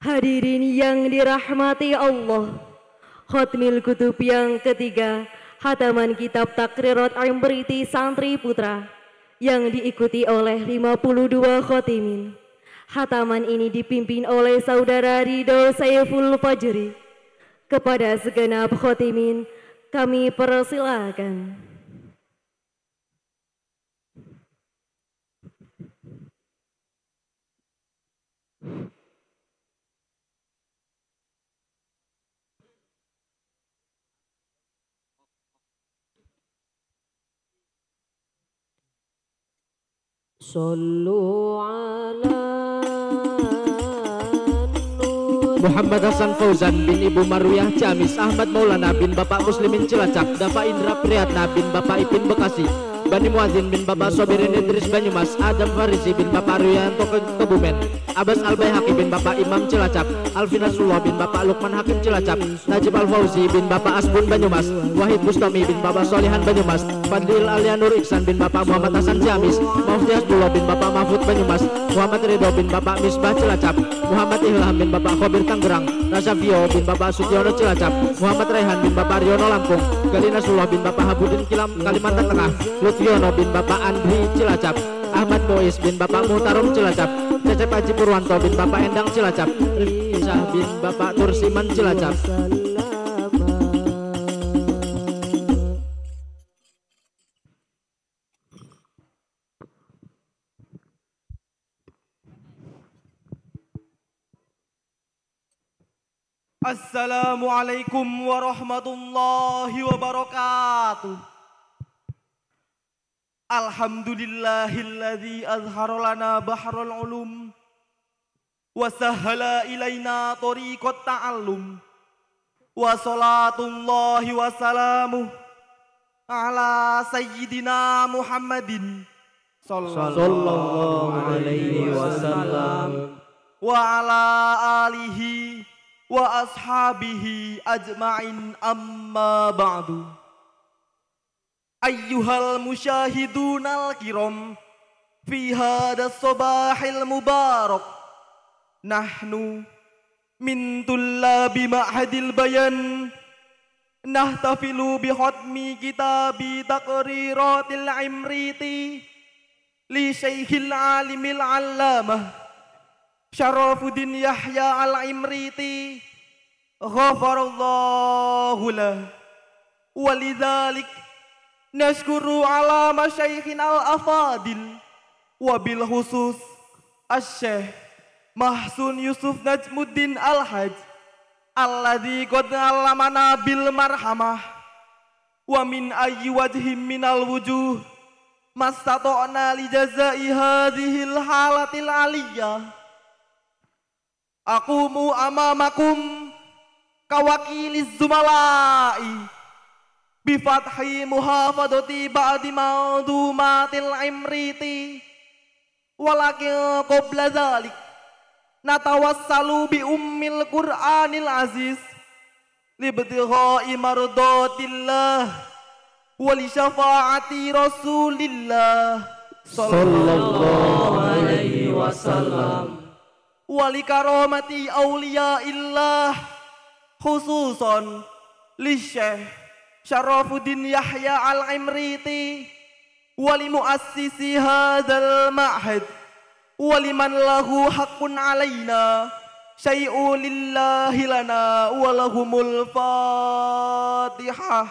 Hadirin yang dirahmati Allah, Khatmil Kutub yang ketiga, hataman kitab Takrirat Imriti Santri Putra yang diikuti oleh 52 khotimin. Hataman ini dipimpin oleh Saudara Ridho Saiful Fajri. Kepada segenap khotimin, kami persilakan. Sallu ala Muhammad Hasan Fauzan bin Ibu Marwiyah Ciamis, Ahmad Maulana bin Bapak Muslimin Cilacap, Dafa Indra Priyatna bin Bapak Ipin Bekasi, Bani Muadzin bin Bapak Sobirin Idris Banyumas, Adam Farisi bin Bapak Ruyanto Kebumen, Abbas Al-Bayhaqi bin Bapak Imam Cilacap, Alvin Nasrullah bin Bapak Lukman Hakim Cilacap, Najib Al-Fauzi bin Bapak Asbun Banyumas, Wahid Bustami bin Bapak Solihan Banyumas, Fadlil Alianur Iksan bin Bapak Muhammad Hasan Ciamis, Mufti Hasbullah bin Bapak Mahfud Banyumas, Muhammad Ridho bin Bapak Misbah Cilacap, Muhammad Ilham bin Bapak Khobir Tangerang, Nasafio bin Bapak Sutiono Cilacap, Muhammad Raihan bin Bapak Riono Lampung, Gali Nasrullah bin Bapak Habudin Kalimantan Tengah, Lutfiono bin Bapak Andri Cilacap, Ahmad Bois bin Bapak Muhtarom Cilacap, Cecep Haji Purwanto bin Bapak Endang Cilacap, Rifsah bin Bapak Tursiman Cilacap. Assalamualaikum warahmatullahi wabarakatuh. Alhamdulillahilladzi azhara lana bahrul ulum wa sahhala ilaina tariqat ta'allum wa salatullahi wa salamuh ala sayyidina Muhammadin sallallahu alaihi wasallam wa ala alihi wa ashabihi ajma'in, amma ba'du. Ayyuhal musyahidunal kiram fi hadha sabahil mubarak, nahnu min tullabi ma'hadil bayan nahtafilu bi khatmi kitabi Takriratil Imriti li Syekhil Alimil Allamah Syarafuddin Yahya Al-Imriti ghafarallahu lah. Walidzalik nashkuru ala masyayikhin al-afadil wabil khusus Asy-Syaikh Mahsun Yusuf Najmuddin Al-Hajj alladzi qad 'allamana bil marhamah wa min ayyi wajhim minal wujuh mastata'na li jazai hadhil halatil aliyah. Aqumu amamakum kawakiliz zumala'i bifathi muhafadati ba'di maudumatil imriti, walakin qabla dhalik natawassalu bi ummil qur'anil aziz libtigha'i mardatillah wa li syafa'ati rasulillah sallallahu alaihi wasallam wali karamati awliyaillah, khususon li Syekh Syarafuddin Yahya Al-Imriti wali muassisi hadzal ma'had wali man lahu haqqun alaina syai'un lillahi lana walahumul fatihah.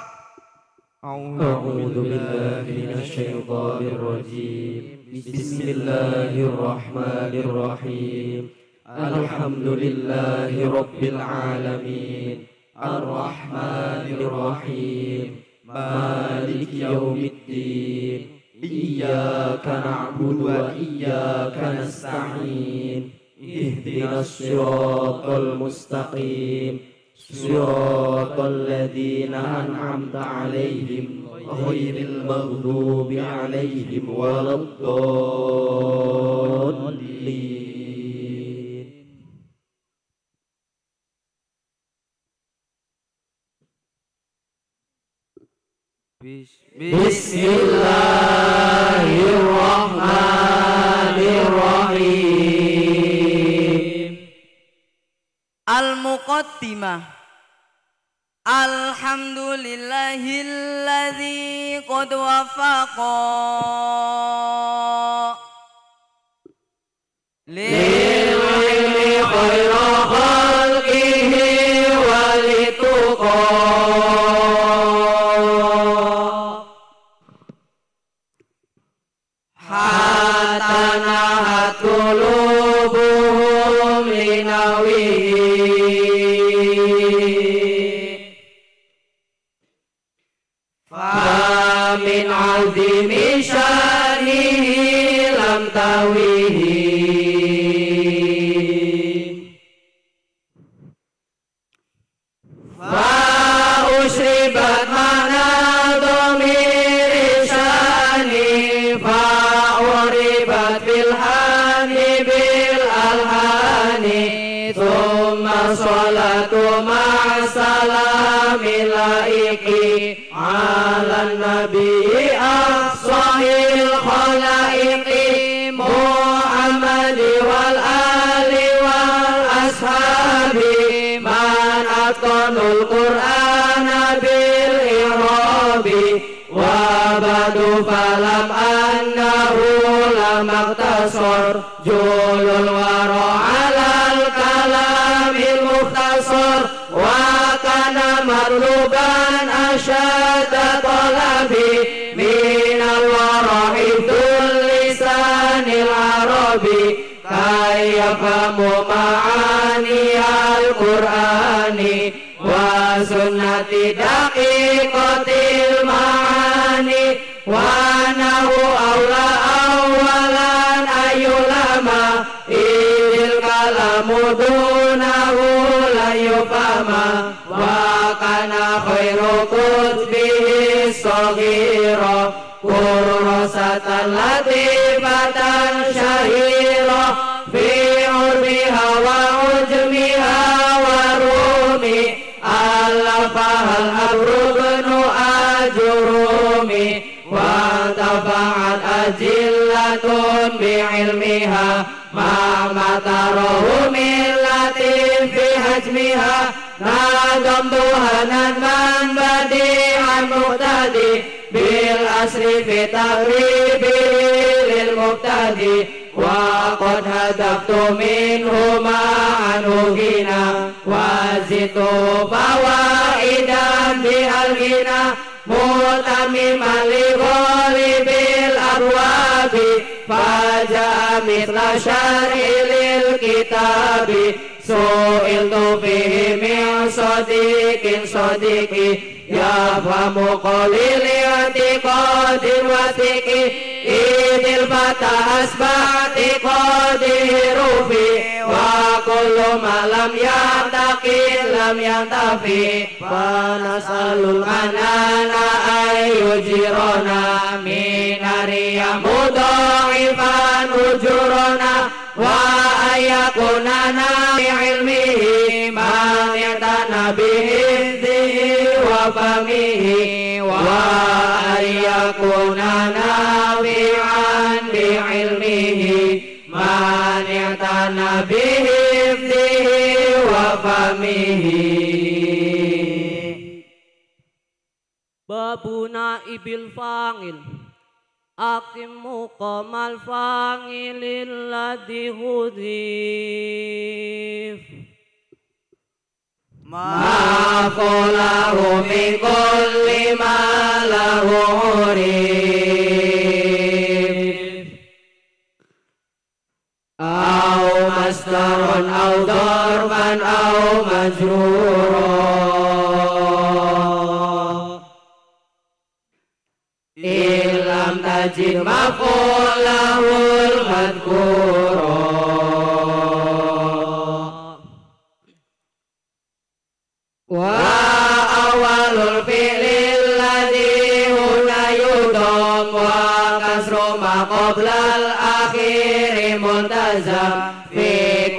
A'udzu billahi minasyaitonir rajim. Bismillahirrahmanirrahim. Alhamdulillahi rabbil alamin. Ar-Rahmanir Rahim. Maliki yaumiddin. Iyyaka na'budu wa iyyaka nasta'in. Ihdinas siratal mustaqim. Siratal ladzina an'amta 'alaihim ghairil maghdubi 'alaihim waladdallin. Bismillahirrahmanirrahim. Al-Muqaddimah. Alhamdulillahilladzi qad wafaqa lil ilmi khaira khalqihi walituqa hatta nahat qulubuhum linawihi fa min azimi syanihi lam tawihi usribat mana domir syani fa uribat bil hani bil alhani thumma salatu ma'asalami laiki ala nabi afsahil khalaiqi Muhammadi wal ali wal ashabi man atqanul qur'ana bil i'rabi wa badu falam annahu lam aktasar julul wara alal kalamil mukhtasar wa kana matluban asyada talabi minal wara hifdul lisanil arabi kayyafamu ma'ani al-Qur'ani wa sunnati daqiqatil ma'ani wa nahu awla awalan ayulama idil kalamu dunahu la yufama wa kana khairu kutbihi saghira kurrasatan latifatan syahira fi urbiha wa ujmiha wa rumi alafahal habru bnu ajurumi wa tafa'at ajillatun bi'ilmiha ma'matarahu min latif fi hajmiha nadam tuhanan man badi'an muqtadi bil asri fi taqribi lil muqtadi wa qad hadabtu minhuma anuhina wa zitu fawaidan bihalgina mutamiman li ghalibil abwabi faja'a mithla syar'i lil kitabi su'iltu fihi min sadiqin sadiqi yafhamu qalili i'tiqadin wasiqi idil fatah asba'ti qadihi rufi wa kullu ma lam yantaqil lam yantafi fa nasalul manana ayyujirona minariya mudha'ifan ujurona wa ayakunana bi'ilmihi man yatana bihizdihi wa famihi wa ayakunana bi'an bi'ilmihi man yatana bihizdihi wa famihi. Babuna ibil fangil akim muqamal fangilil ladhi hudif ma qalahu min kulli ma lahu urif au masdarun au darban au majrura ilam tajid maqalahul madhkura wa awalul fi'lil ladhi huna yudam wa kasru ma qoblal akhiri multazam fi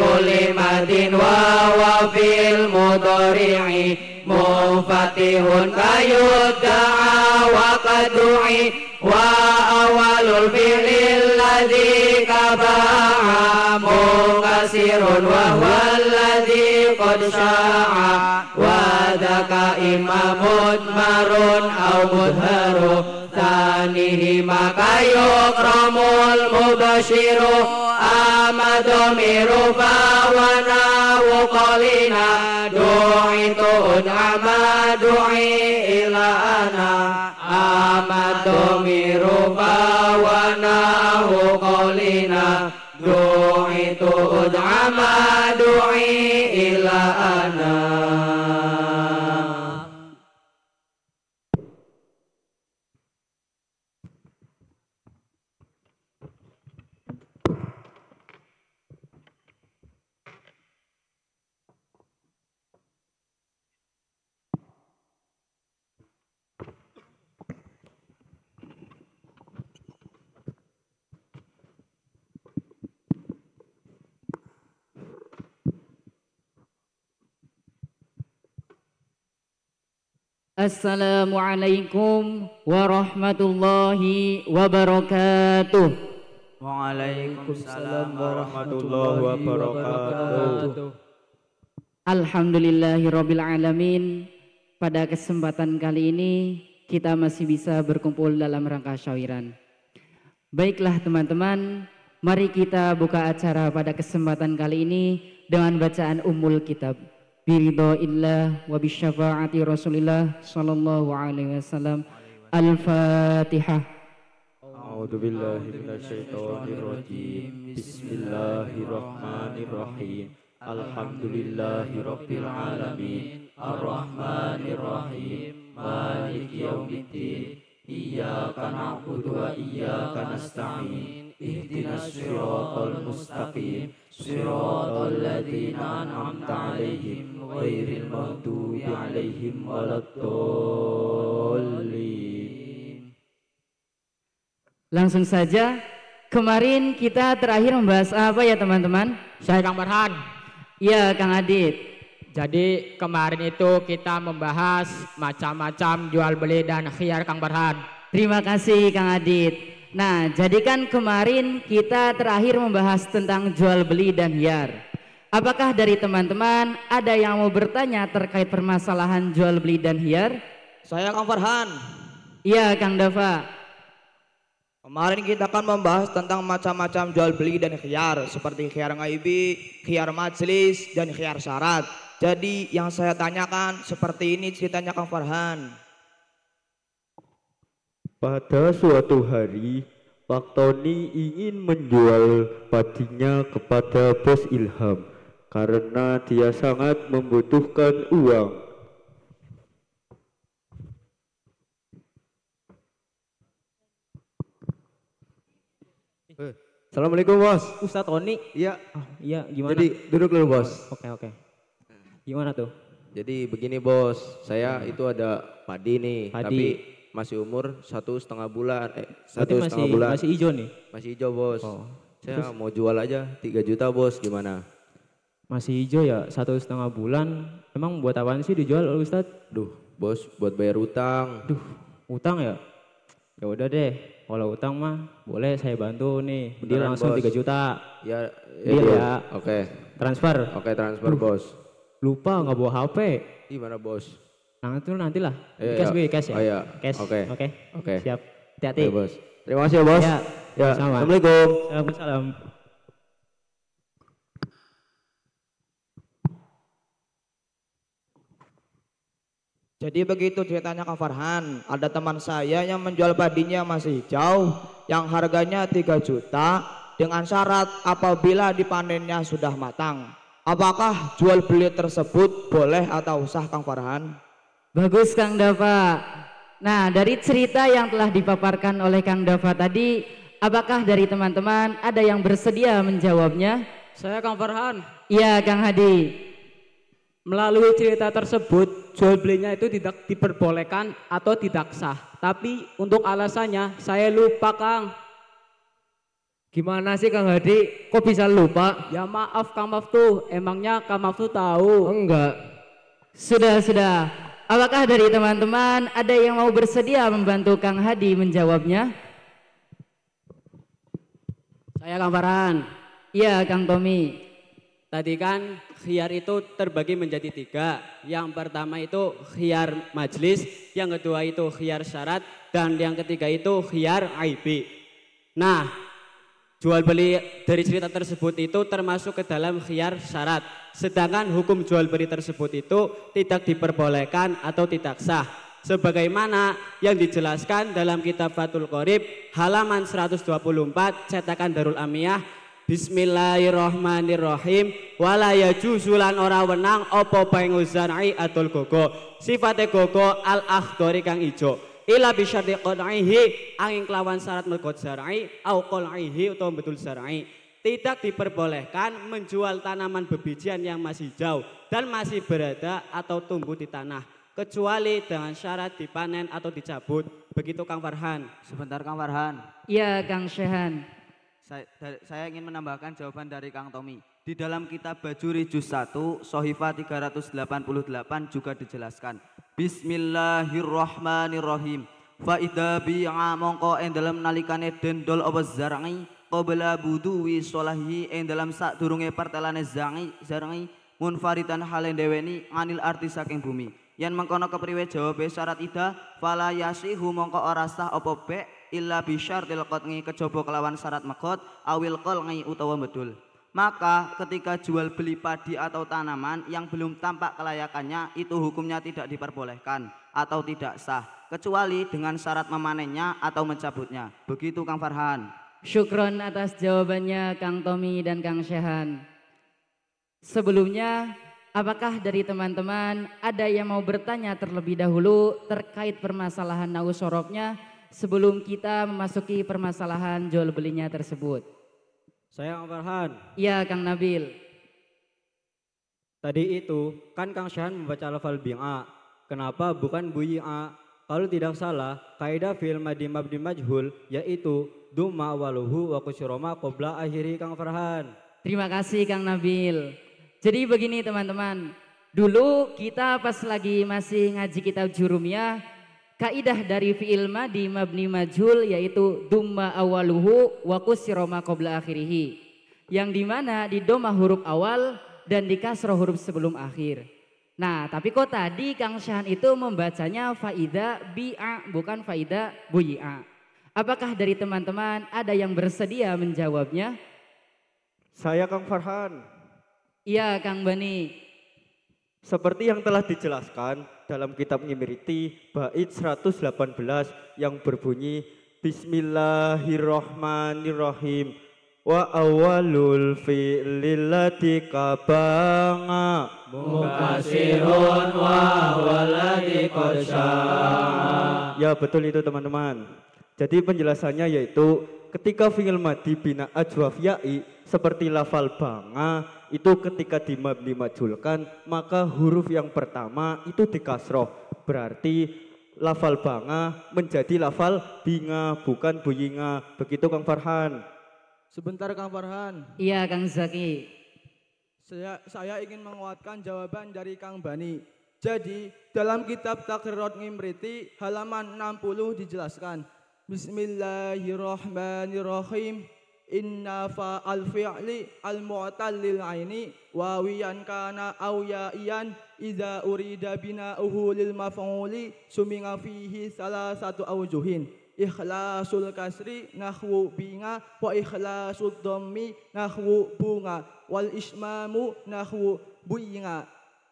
kulli madin wa fil mudhari'i munfatihun kayudda'a wa qadu'i wa awalul fi'lil ladhi kaba'a munkasirun wa huwa alladhi qad sya'a wa dzaka imamud marun au mudharu tanihi maka yukramul mubashiru amadu mirufa wa nawu qalina du'itu ud'ama du'i ila ana amadu mirufa wa nawu qalina du'itu ud'ama du'i ila ana. Assalamualaikum warahmatullahi wabarakatuh. Waalaikumsalam warahmatullahi wabarakatuh. Alhamdulillahirabbil alamin. Pada kesempatan kali ini kita masih bisa berkumpul dalam rangka syawiran. Baiklah teman-teman, mari kita buka acara pada kesempatan kali ini dengan bacaan Ummul Kitab. Biridhaillah wa bisyafaati Rasulillah sallallahu alaihi wasallam. Al-Fatihah. A'udzu billahi minasyaitonir rajim. Bismillahirrahmanirrahim. Alhamdulillahirabbil alamin. Arrahmanir rahim. Maliki yaumiddin. Iyyaka na'budu wa iyyaka nasta'in. Ihdinas siratal mustaqim. Siratal ladzina an'amta 'alaihim ghairil maghdubi 'alaihim waladdallin. Langsung saja, kemarin kita terakhir membahas apa ya teman-teman? Saya Kang Farhan. Iya Kang Adit. Jadi kemarin itu kita membahas macam-macam jual beli dan khiyar Kang Farhan. Terima kasih Kang Adit. Nah, jadi kan kemarin kita terakhir membahas tentang jual beli dan khiyar. Apakah dari teman-teman ada yang mau bertanya terkait permasalahan jual beli dan khiyar? Saya Kang Farhan. Iya Kang Dava. Kemarin kita akan membahas tentang macam-macam jual beli dan khiyar, seperti khiyar ghaibi, khiyar majlis, dan khiyar syarat. Jadi yang saya tanyakan seperti ini ceritanya Kang Farhan. Pada suatu hari, Waktoni ingin menjual padinya kepada Bos Ilham karena dia sangat membutuhkan uang. Assalamualaikum bos. Ustadz Tony. Iya. Oh, iya gimana? Jadi duduk dulu bos. Oke. Gimana tuh? Jadi begini bos, saya itu ada padi nih, tapi masih umur 1,5 bulan. 1,5 bulan. Masih hijau nih? Masih hijau bos. Oh. Saya mau jual aja 3 juta bos, gimana? Masih hijau ya, 1,5 bulan. Emang buat apaan sih dijual Ustadz? Duh bos, buat bayar utang. Duh, utang ya? Ya udah deh, kalau utang mah boleh saya bantu nih. Dia langsung bos. 3 juta. Ya, ya. Oke. Transfer. Oke, transfer bos. Lupa nggak bawa HP. Gimana bos? Nantilah. Cash gue cash ya. Oh iya. Cash. Oke. Siap. Hati-hati. Oke, bos. Terima kasih ya bos. Ya. Sama. Assalamualaikum. Waalaikumsalam. Jadi begitu ceritanya Kang Farhan. Ada teman saya yang menjual padinya masih hijau, yang harganya 3 juta dengan syarat apabila dipanennya sudah matang. Apakah jual beli tersebut boleh atau sah Kang Farhan? Bagus Kang Dava. Nah, dari cerita yang telah dipaparkan oleh Kang Dava tadi, apakah dari teman-teman ada yang bersedia menjawabnya? Saya Kang Farhan. Iya Kang Hadi. Melalui cerita tersebut, jual belinya itu tidak diperbolehkan atau tidak sah. Tapi untuk alasannya saya lupa Kang. Gimana sih Kang Hadi? Kok bisa lupa? Ya maaf Kang Maftu, emangnya Kang Maftu tahu? Enggak. Sudah. Apakah dari teman-teman ada yang mau bersedia membantu Kang Hadi menjawabnya? Saya Kang Farhan. Iya Kang Tommy. Tadi kan khiyar itu terbagi menjadi 3. Yang pertama itu khiyar majlis, yang kedua itu khiyar syarat, dan yang ketiga itu khiyar aibi. Nah, jual beli dari cerita tersebut itu termasuk ke dalam khiyar syarat. Sedangkan hukum jual beli tersebut itu tidak diperbolehkan atau tidak sah. Sebagaimana yang dijelaskan dalam kitab Fathul Qorib halaman 124 cetakan Darul Amiyah. Bismillahirrahmanirrahim. Wala yajuzulan ora wenang apa bae nguzar'i atul gogo. Sifate gogo al akhdari kang ijo. Ila bisyarti qad'ihi angin kelawan syarat mergot zar'i au qol'ihi utawa betul zar'i. Tidak diperbolehkan menjual tanaman bebijian yang masih jauh dan masih berada atau tumbuh di tanah kecuali dengan syarat dipanen atau dicabut. Begitu Kang Farhan. Sebentar Kang Farhan. Iya Kang Syehan. Saya ingin menambahkan jawaban dari Kang Tommy. Di dalam kitab Bajuri Juz 1, Sohifa 388 juga dijelaskan. Bismillahirrahmanirrahim. Fa idza bi'a mongko ing dalem nalikane dendol apa zar'i qabla buduwi sholahi ing dalem sadurunge pertelane zar'i munfaridan hale deweni anil arti saking bumi. Yen mengkono kepriwe jawabe syarat ida fala yasihu mongko ora sah apa be illa bisyartil qat'i kejaba kelawan syarat mekot awil qal'i utawa bedul. Maka ketika jual beli padi atau tanaman yang belum tampak kelayakannya itu hukumnya tidak diperbolehkan atau tidak sah kecuali dengan syarat memanennya atau mencabutnya. Begitu Kang Farhan. Syukron atas jawabannya Kang Tommy dan Kang Syehan. Sebelumnya, apakah dari teman-teman ada yang mau bertanya terlebih dahulu terkait permasalahan nau sorobnya sebelum kita memasuki permasalahan jual belinya tersebut? Saya Kang Farhan. Iya Kang Nabil. Tadi itu kan Kang Syehan membaca lafal bi'a. Kenapa bukan buyi'a? Kalau tidak salah, kaidah fi'il madhi mabni majhul yaitu dumma waluhu wa kusuroma qabla akhiri Kang Farhan. Terima kasih Kang Nabil. Jadi begini teman-teman, dulu kita pas lagi masih ngaji kitab Jurumiyah, kaidah dari fi'il madhi mabni majhul yaitu dumma awaluhu wa kusiroma qabla akhirihi, yang dimana di doma huruf awal dan di kasroh huruf sebelum akhir. Nah tapi kok tadi Kang Syahan itu membacanya faida bi'a bukan faida buyi'a. Apakah dari teman-teman ada yang bersedia menjawabnya? Saya Kang Farhan. Iya Kang Bani. Seperti yang telah dijelaskan dalam kitab Nyimiriti bait 118 yang berbunyi Bismillahirrahmanirrahim wa awalul fi'lil ladzi kabanga mukasirun wa waladzi qad syaa. Ya betul itu teman-teman. Jadi penjelasannya yaitu ketika fi'il madhi bina ajwaf ya'i seperti lafal banga itu ketika dimabni majhulkan maka huruf yang pertama itu dikasroh, berarti lafal banga menjadi lafal binga bukan buyinga. Begitu Kang Farhan. Sebentar Kang Farhan. Iya Kang Zaki. Saya ingin menguatkan jawaban dari Kang Bani. Jadi dalam kitab Taqrirat Ngimriti halaman 60 dijelaskan Bismillahirrahmanirrahim. Inna fa'al fi'li al-mu'tal lil aini wawiyan kana aw ya'iyan idza urida bina'uhu lil maf'uli suminga fihi salasatu awjuhin ikhlasul kasri nahwu binga wa ikhlasul dhammi nahwu bunga wal ismamu nahwu buyinga.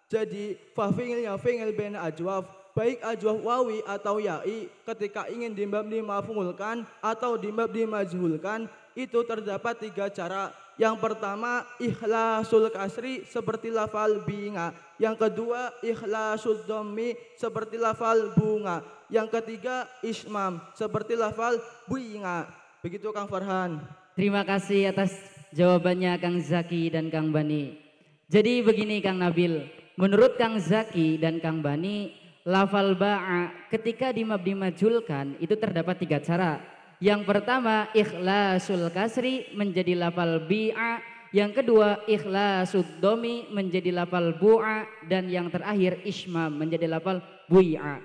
Jadi fa fi'ilnya fi'il bain ajwaf, baik ajwaf wawi atau ya'i ketika ingin dimabni maf'ulkan atau dimabni majhulkan itu terdapat 3 cara. Yang pertama ikhlasul kasri seperti lafal binga. Yang kedua ikhlasul dhammi seperti lafal bunga. Yang ketiga ismam seperti lafal bunga. Begitu Kang Farhan. Terima kasih atas jawabannya Kang Zaki dan Kang Bani. Jadi begini Kang Nabil, menurut Kang Zaki dan Kang Bani, lafal ba'a ketika dimabni majhulkan itu terdapat 3 cara. Yang pertama ikhlasul kasri menjadi lafal bi'a, yang kedua ikhlasul domi menjadi lafal bu'a, dan yang terakhir ismam menjadi lafal bu'i'a.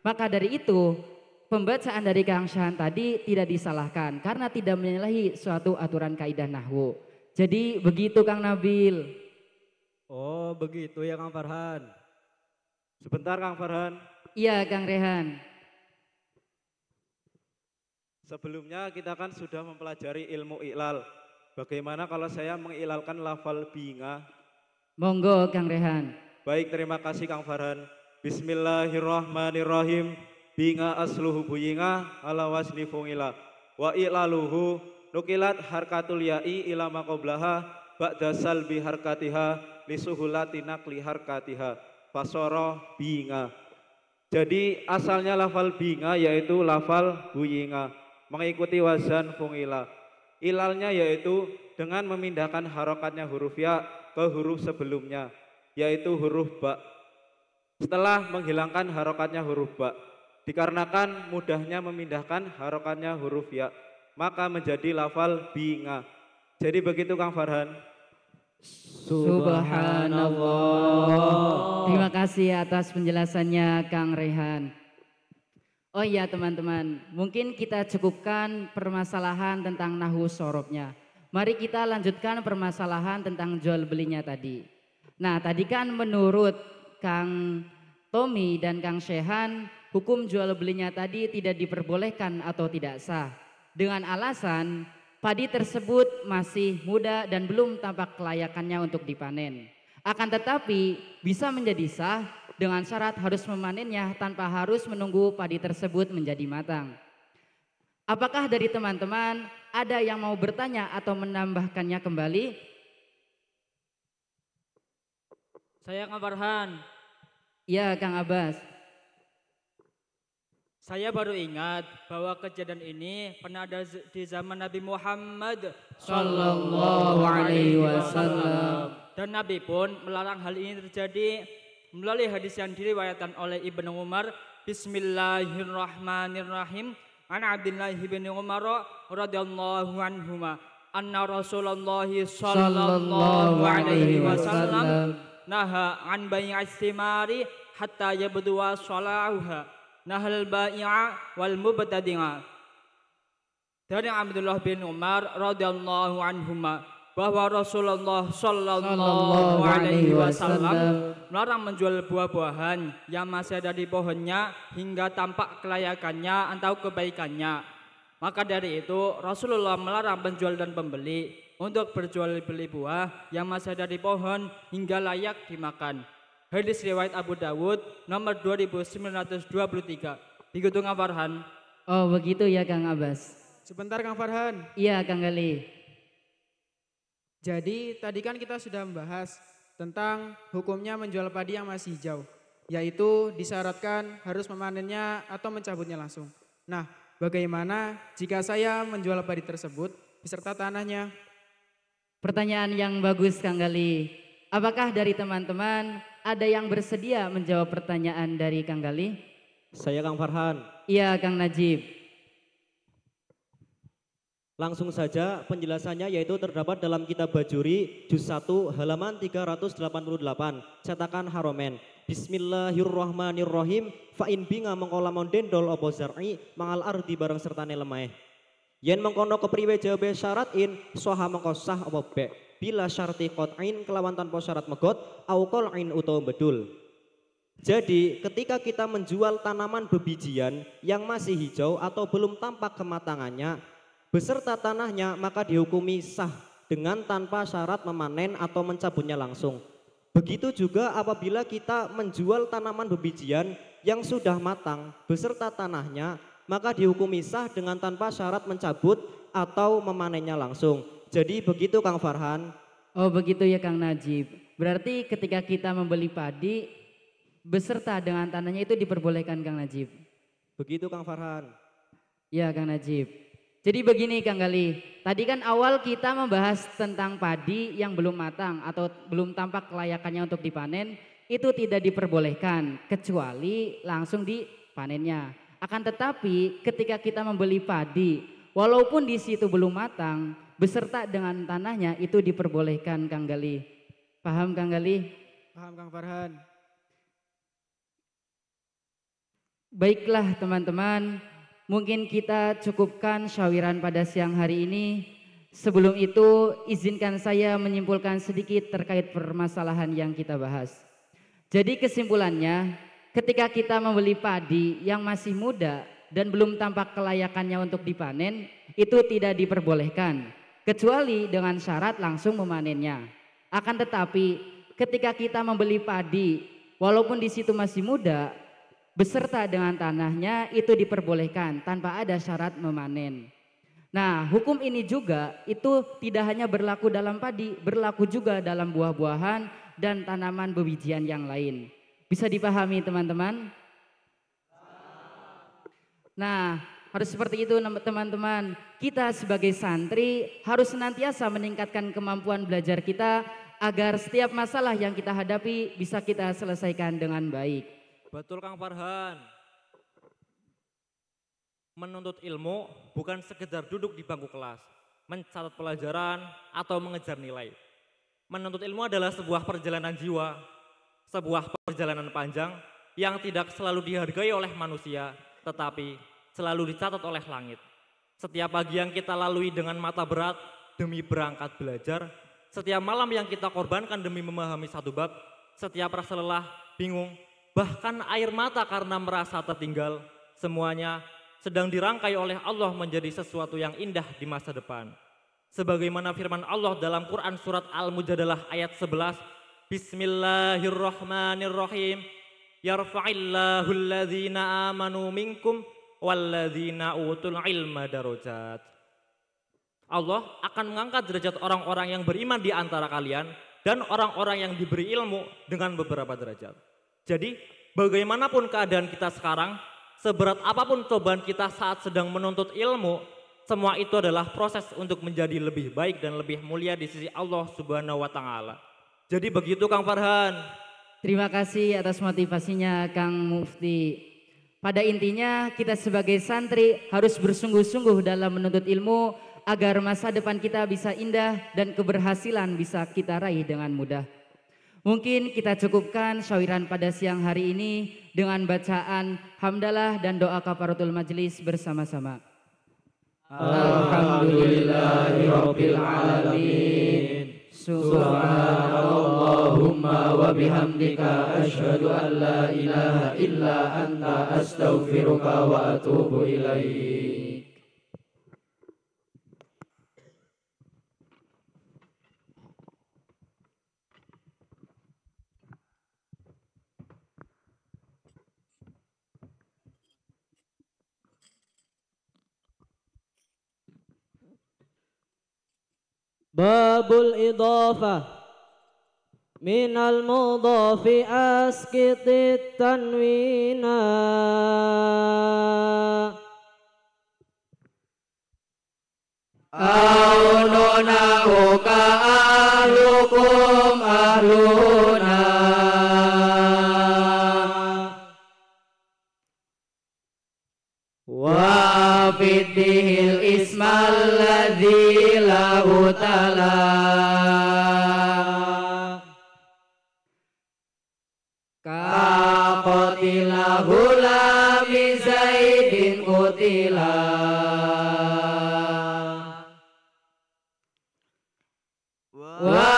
Maka dari itu pembacaan dari Kang Syahan tadi tidak disalahkan karena tidak menyalahi suatu aturan kaidah nahwu. Jadi begitu Kang Nabil. Oh begitu ya Kang Farhan. Sebentar Kang Farhan. Iya Kang Rehan. Sebelumnya kita kan sudah mempelajari ilmu iklal. Bagaimana kalau saya mengilalkan lafal binga? Monggo Kang Rehan. Baik, terima kasih Kang Farhan. Bismillahirrahmanirrahim. Binga asluhu buyinga ala wasni fungila. Wa ilaluhu nukilat harkatul ya'i ila maqoblaha ba'da salbi harkatiha lisuhulati nakli harkatiha. Fasoro binga. Jadi asalnya lafal binga yaitu lafal buyinga. Mengikuti wazan fungila. Ilalnya yaitu dengan memindahkan harokatnya huruf ya ke huruf sebelumnya, yaitu huruf ba. Setelah menghilangkan harokatnya huruf ba, dikarenakan mudahnya memindahkan harokatnya huruf ya, maka menjadi lafal binga. Jadi begitu Kang Farhan. Subhanallah. Terima kasih atas penjelasannya Kang Rehan. Oh iya teman-teman, mungkin kita cukupkan permasalahan tentang nahwu sorobnya. Mari kita lanjutkan permasalahan tentang jual belinya tadi. Nah tadi kan menurut Kang Tommy dan Kang Shehan, hukum jual belinya tadi tidak diperbolehkan atau tidak sah. Dengan alasan padi tersebut masih muda dan belum tampak kelayakannya untuk dipanen. Akan tetapi bisa menjadi sah dengan syarat harus memanennya tanpa harus menunggu padi tersebut menjadi matang. Apakah dari teman-teman ada yang mau bertanya atau menambahkannya kembali? Saya Kang Farhan. Ya Kang Abbas. Saya baru ingat bahwa kejadian ini pernah ada di zaman Nabi Muhammad Sallallahu Alaihi Wasallam. Dan Nabi pun melarang hal ini terjadi melalui hadis yang diriwayatkan oleh Ibnu Umar. Bismillahirrahmanirrahim. An Abdullah bin Umar radhiyallahu anhuma anna Rasulullah sallallahu alaihi wasallam naha an bai'is thimari hatta yabduwa salauha nahal bai'a wal mubtadi'a. Dari Abdullah bin Umar radhiyallahu anhuma bahwa Rasulullah sallallahu alaihi wasallam melarang menjual buah-buahan yang masih ada di pohonnya hingga tampak kelayakannya atau kebaikannya. Maka dari itu Rasulullah melarang penjual dan pembeli untuk berjual beli buah yang masih ada di pohon hingga layak dimakan. Hadis riwayat Abu Dawud nomor 2923. Begitu Kang Farhan. Oh begitu ya Kang Abbas. Sebentar Kang Farhan. Iya Kang Gali. Jadi tadi kan kita sudah membahas tentang hukumnya menjual padi yang masih hijau, yaitu disyaratkan harus memanennya atau mencabutnya langsung. Nah, bagaimana jika saya menjual padi tersebut beserta tanahnya? Pertanyaan yang bagus Kang Gali. Apakah dari teman-teman ada yang bersedia menjawab pertanyaan dari Kang Gali? Saya Kang Farhan. Iya Kang Najib. Langsung saja penjelasannya yaitu terdapat dalam kitab Bajuri juz 1 halaman 388 cetakan Haromen. Bismillahirrahmanirrahim. Fa in binga mengko lamun dendol apa zar'i mangal ardi bareng sertane lemah. Yen mengkono kepriwe jawabe syaratin soha mengko sah apa be bila syarti qat'in kelawan tanpa syarat megot au qal'in utawa bedul. Jadi ketika kita menjual tanaman bebijian yang masih hijau atau belum tampak kematangannya beserta tanahnya maka dihukumi sah dengan tanpa syarat memanen atau mencabutnya langsung. Begitu juga apabila kita menjual tanaman bebijian yang sudah matang beserta tanahnya maka dihukumi sah dengan tanpa syarat mencabut atau memanennya langsung. Jadi begitu Kang Farhan. Oh begitu ya Kang Najib. Berarti ketika kita membeli padi beserta dengan tanahnya itu diperbolehkan Kang Najib. Begitu Kang Farhan. Ya Kang Najib. Jadi begini Kang Gali, tadi kan awal kita membahas tentang padi yang belum matang atau belum tampak kelayakannya untuk dipanen, itu tidak diperbolehkan kecuali langsung dipanennya. Akan tetapi ketika kita membeli padi, walaupun di situ belum matang, beserta dengan tanahnya itu diperbolehkan Kang Gali. Paham Kang Gali? Paham Kang Farhan. Baiklah teman-teman. Mungkin kita cukupkan syawiran pada siang hari ini. sebelum itu izinkan saya menyimpulkan sedikit terkait permasalahan yang kita bahas. Jadi kesimpulannya, ketika kita membeli padi yang masih muda dan belum tampak kelayakannya untuk dipanen, itu tidak diperbolehkan, kecuali dengan syarat langsung memanennya. Akan tetapi ketika kita membeli padi, walaupun di situ masih muda, beserta dengan tanahnya itu diperbolehkan tanpa ada syarat memanen. Nah, hukum ini juga itu tidak hanya berlaku dalam padi, berlaku juga dalam buah-buahan dan tanaman bebijian yang lain. Bisa dipahami teman-teman? Nah, harus seperti itu teman-teman. Kita sebagai santri harus senantiasa meningkatkan kemampuan belajar kita agar setiap masalah yang kita hadapi bisa kita selesaikan dengan baik. Betul Kang Farhan. Menuntut ilmu bukan sekedar duduk di bangku kelas, mencatat pelajaran atau mengejar nilai. Menuntut ilmu adalah sebuah perjalanan jiwa, sebuah perjalanan panjang yang tidak selalu dihargai oleh manusia, tetapi selalu dicatat oleh langit. Setiap pagi yang kita lalui dengan mata berat demi berangkat belajar, setiap malam yang kita korbankan demi memahami satu bab, setiap rasa lelah, bingung, bahkan air mata karena merasa tertinggal, semuanya sedang dirangkai oleh Allah menjadi sesuatu yang indah di masa depan. Sebagaimana firman Allah dalam Quran surat Al-Mujadalah ayat 11, Bismillahirrahmanirrahim, Yarfa'illahu alladhina amanu minkum walladzina utul ilma darajat. Allah akan mengangkat derajat orang-orang yang beriman di antara kalian dan orang-orang yang diberi ilmu dengan beberapa derajat. Jadi bagaimanapun keadaan kita sekarang, seberat apapun cobaan kita saat sedang menuntut ilmu, semua itu adalah proses untuk menjadi lebih baik dan lebih mulia di sisi Allah Subhanahu wa Ta'ala. Jadi begitu Kang Farhan. Terima kasih atas motivasinya Kang Mufti. Pada intinya kita sebagai santri harus bersungguh-sungguh dalam menuntut ilmu agar masa depan kita bisa indah dan keberhasilan bisa kita raih dengan mudah. Mungkin kita cukupkan syawiran pada siang hari ini dengan bacaan hamdalah dan doa kafaratul majelis bersama-sama. Alhamdulillahirabbil alamin. Subhanallahumma wa bihamdika asyhadu an la ilaha illa anta astaghfiruka wa atubu ilaik. Babul idhafah minal mudhafi asqitit tanwina Aununahu ka ahlukum ahluna wa fiddihil ismal ladzi lahu ta'ala ka qatila gulami zaidin qutila wa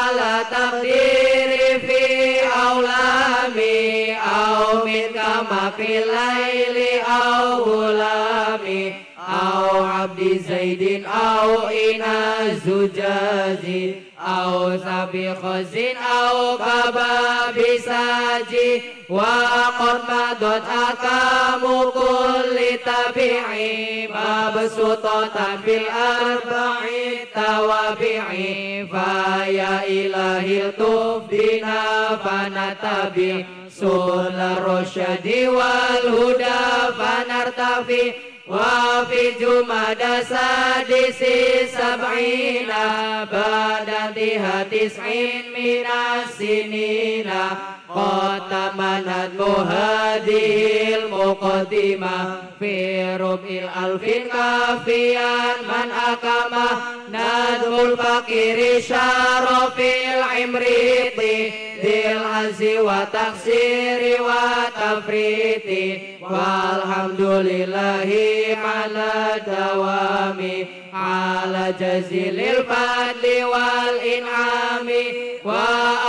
ala taqdiri fi aulami au min kama fil laili au gulami au abdi zaidin au ina zujazi au sabi khazin au kababi saji wa qad madot akamu kulli tabi'i mabsutatan fil arba'i tawabi'i fa ya ilahi tufdina fanatabi sunnah rosyadi wal huda fanartafi wa fi jumada sadisi sab'ina badati hatis'in minas sinina qatamanat muhadil muqaddimah fi rub'il alfin kafian man akama nadmul fakiri syarafil imriti dil azi wa taksiri wa tafriti walhamdulillahi ala dawami ala jazilil fadli wal in'ami wa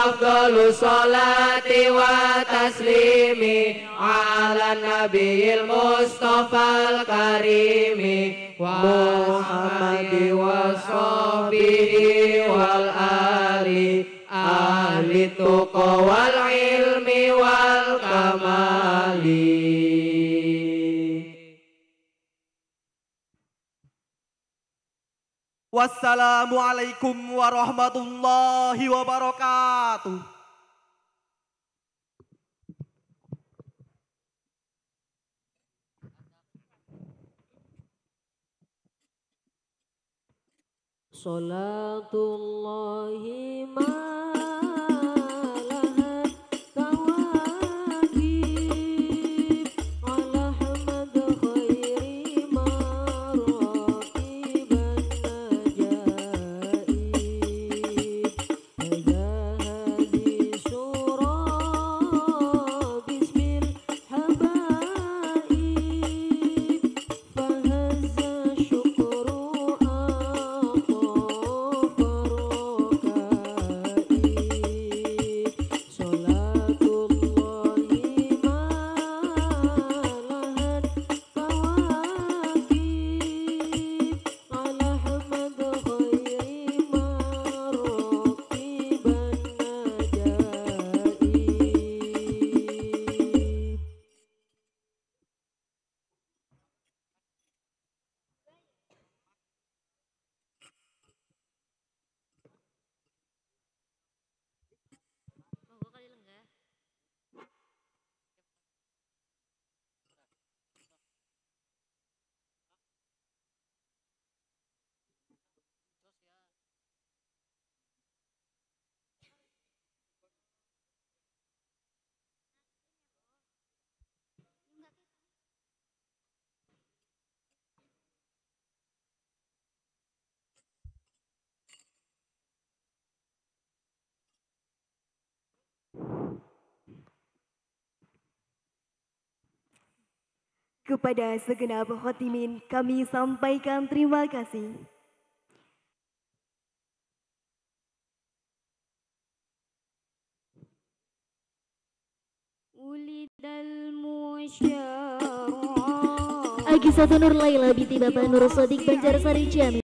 afdalu sholati wa taslimi ala nabiyil mustafal karimi Muhammadi wa sahbihi wal ali ahli tuqa wal ilmi wal kamali. Wassalamualaikum warahmatullahi wabarakatuh. Salatullahi ma'alahat Kepada segenap khotimin kami sampaikan terima kasih. Agi Satu Nur Laila binti Bapak Nur Sodik Banjarsari Jamil.